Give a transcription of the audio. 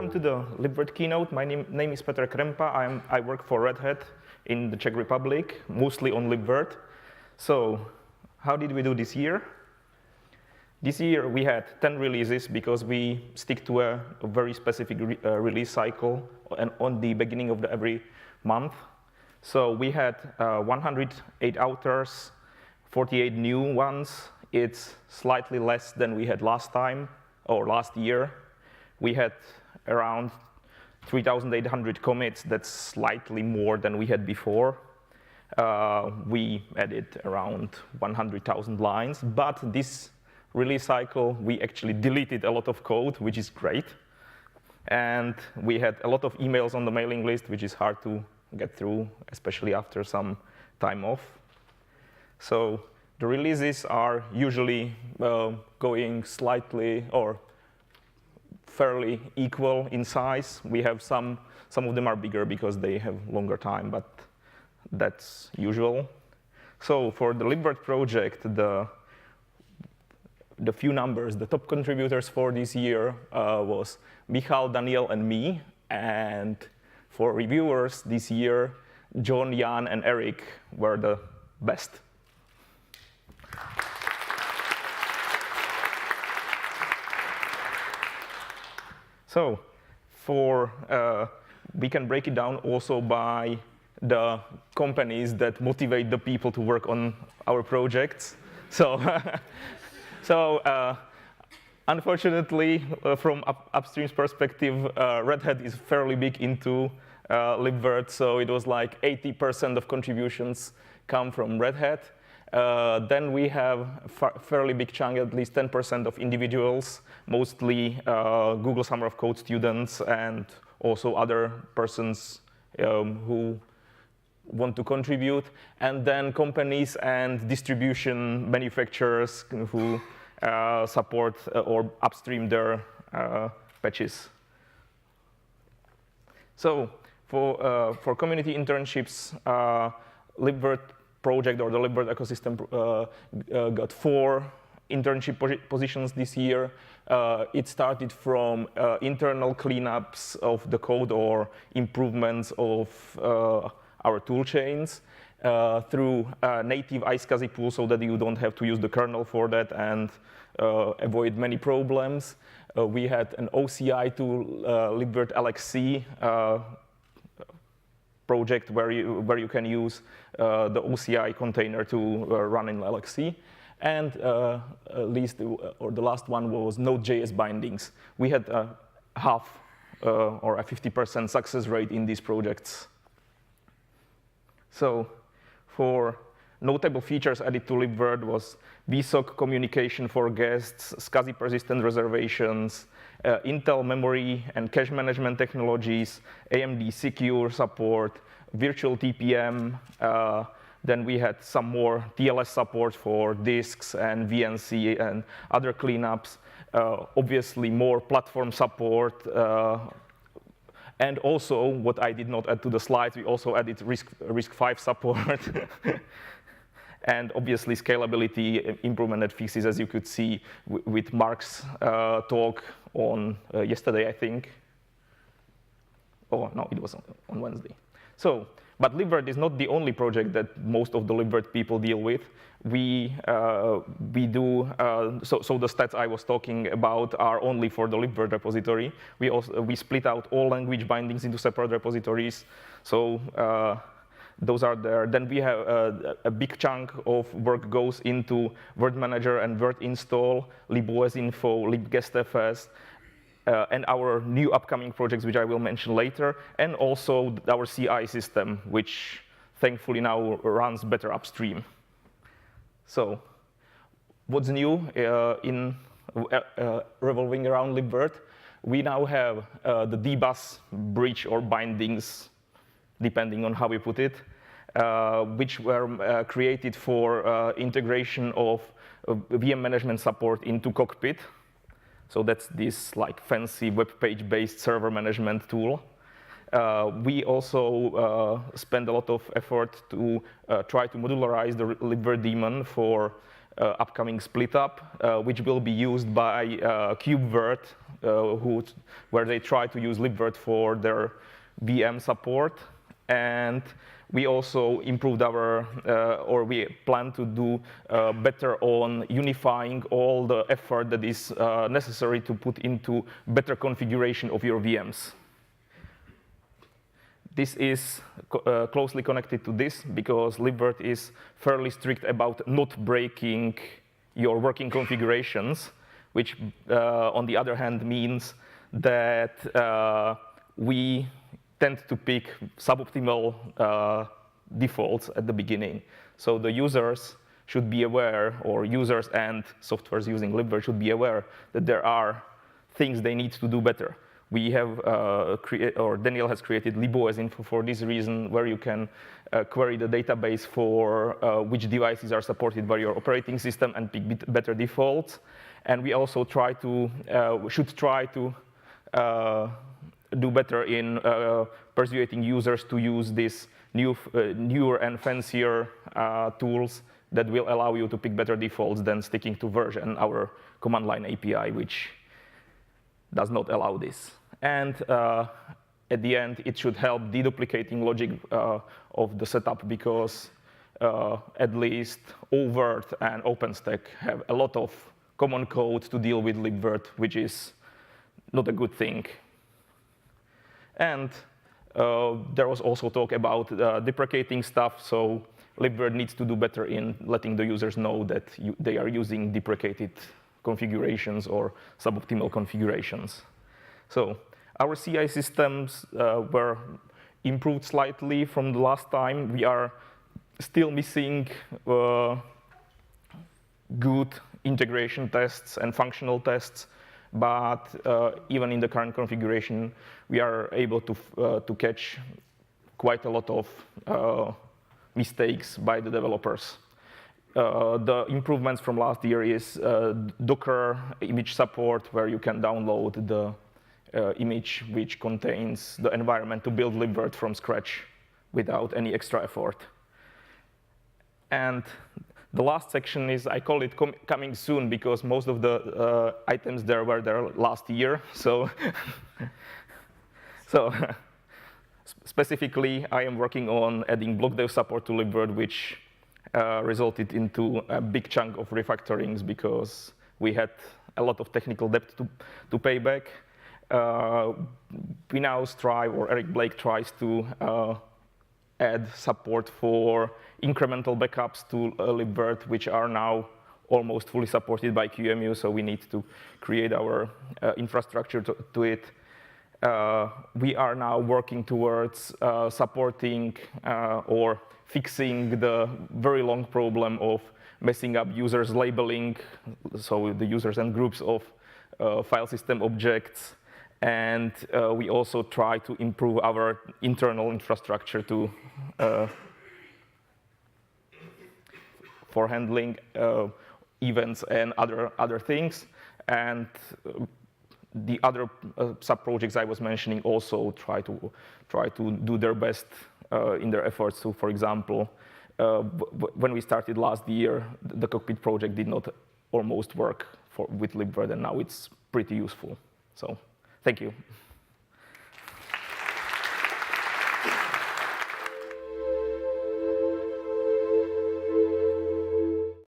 welcome to the Libvirt keynote. My name is Krempa. I work for Red Hat in the Czech Republic, mostly on Libvirt. So how did we do this year? This year we had 10 releases because we stick to a very specific release cycle and on the beginning of every month. So we had 108 authors, 48 new ones. It's slightly less than we had last time or last year. We had around 3,800 commits. That's slightly more than we had before. We added around 100,000 lines, but this release cycle, we actually deleted a lot of code, which is great. And we had a lot of emails on the mailing list, which is hard to get through, especially after some time off. So the releases are usually going slightly or fairly equal in size. We have some of them are bigger because they have longer time, but that's usual. So for the Libvirt project, the few numbers, the top contributors for this year was Michal, Daniel, and me. And for reviewers this year, John, Jan, and Eric were the best. So we can break it down also by the companies that motivate the people to work on our projects. So, unfortunately, from upstream's perspective, Red Hat is fairly big into Libvirt, so it was like 80% of contributions come from Red Hat. Then we have a fairly big chunk, at least 10% of individuals, mostly Google Summer of Code students and also other persons who want to contribute. And then companies and distribution manufacturers who support or upstream their patches. So for community internships, Libvirt project or the Libvirt ecosystem got 4 internship positions this year. It started from internal cleanups of the code or improvements of our tool chains through native iSCSI pool so that you don't have to use the kernel for that and avoid many problems. We had an OCI tool, Libvirt LXC project where you can use the OCI container to run in LXC. And the last one was Node.js bindings. We had a half or a 50% success rate in these projects. So for notable features added to Libvirt was VSOC communication for guests, SCSI persistent reservations, Intel memory and cache management technologies, AMD secure support, virtual TPM. Then we had some more TLS support for disks and VNC and other cleanups. Obviously, more platform support. And also, what I did not add to the slides, we also added RISC-V support. And obviously, scalability implemented fixes, as you could see with Mark's talk on yesterday, I think. Oh, no, it was on Wednesday. So, but Libvirt is not the only project that most of the Libvirt people deal with. We do, so the stats I was talking about are only for the Libvirt repository. We split out all language bindings into separate repositories. So those are there. Then we have a big chunk of work goes into Word Manager and Word install, libOSinfo, libguestfs, and our new upcoming projects, which I will mention later, and also our CI system, which thankfully now runs better upstream. So what's new in revolving around Libvirt? We now have the dbus bridge or bindings, depending on how we put it, which were created for integration of VM management support into Cockpit. So that's this like fancy web page-based server management tool. We also spend a lot of effort to try to modularize the Libvirt daemon for upcoming split up, which will be used by Libvirt, where they try to use Libvirt for their VM support. And we also improved our, or we plan to do better on unifying all the effort that is necessary to put into better configuration of your VMs. This is closely connected to this because Libvirt is fairly strict about not breaking your working configurations, which on the other hand means that we tend to pick suboptimal defaults at the beginning. So the users should be aware, or users and softwares using Libvirt should be aware that there are things they need to do better. We have, or Daniel has created libOS info for this reason, where you can query the database for which devices are supported by your operating system and pick better defaults. And we also should try to do better in persuading users to use these newer and fancier tools that will allow you to pick better defaults than sticking to version, our command line API, which does not allow this. And at the end, it should help deduplicating logic of the setup because at least Overt and OpenStack have a lot of common code to deal with Libvirt, which is not a good thing. And there was also talk about deprecating stuff, so Libvirt needs to do better in letting the users know that they are using deprecated configurations or suboptimal configurations. So our CI systems were improved slightly from the last time. We are still missing good integration tests and functional tests, but even in the current configuration, we are able to catch quite a lot of mistakes by the developers. The improvements from last year is Docker image support, where you can download the image which contains the environment to build Libvirt from scratch without any extra effort. And the last section is, I call it coming soon, because most of the items there were there last year. So, specifically, I am working on adding block dev support to Libvirt, which resulted into a big chunk of refactorings because we had a lot of technical debt to pay back. We now strive, or Eric Blake tries to add support for incremental backups to Libvirt, which are now almost fully supported by QEMU, so we need to create our infrastructure to it. We are now working towards supporting or fixing the very long problem of messing up users' labeling, so the users and groups of file system objects. And we also try to improve our internal infrastructure for handling events and other things. And the other sub-projects I was mentioning also try to do their best in their efforts to, for example, when we started last year, the cockpit project did not almost work with Libvirt, and now it's pretty useful. So, thank you.